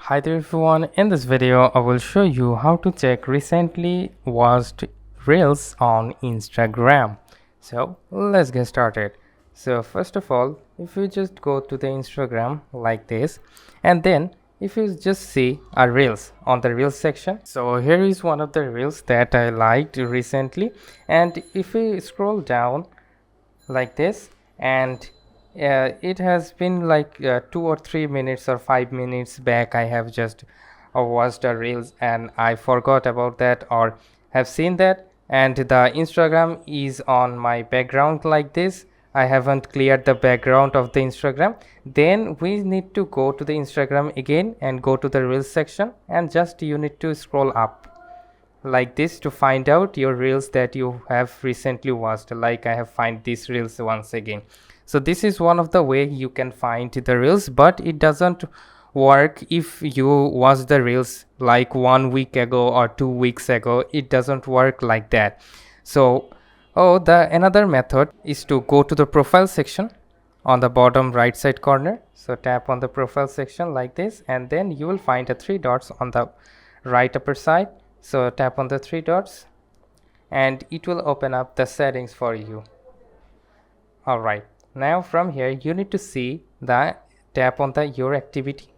Hi there everyone, in this video I will show you how to check recently watched reels on Instagram. So let's get started. So first of all, if you just go to the Instagram like this, and then if you just see a reels on the reels section, so here is one of the reels that I liked recently, and if you scroll down like this, and it has been like 2 or 3 minutes or 5 minutes back I have just watched a reels and I forgot about that or have seen that, and the Instagram is on my background like this. I haven't cleared the background of the Instagram. Then we need to go to the Instagram again and go to the reels section, and just you need to scroll up like this to find out your reels that you have recently watched. Like I have find these reels once again. So this is one of the way you can find the reels, but it doesn't work if you watch the reels like 1 week ago or 2 weeks ago. It doesn't work like that. So the another method is to go to the profile section on the bottom right side corner. So tap on the profile section like this, and then you will find the three dots on the right upper side. So tap on the three dots and it will open up the settings for you. Alright, now from here you need to see the tap on the your activity,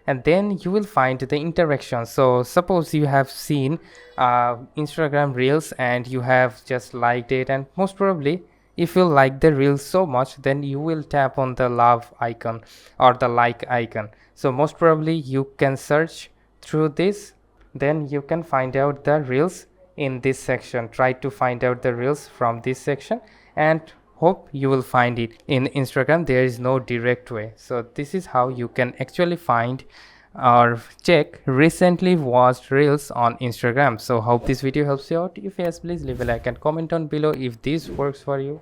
and then you will find the interaction. So suppose you have seen Instagram reels and you have just liked it, and most probably if you like the reels so much, then you will tap on the love icon or the like icon. So most probably you can search through this, then you can find out the reels in this section. Try to find out the reels from this section and hope you will find it. In Instagram there is no direct way, so this is how you can actually find or check recently watched reels on Instagram. So hope this video helps you out. If yes, please leave a like and comment down below if this works for you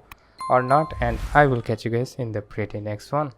or not, and I will catch you guys in the pretty next one.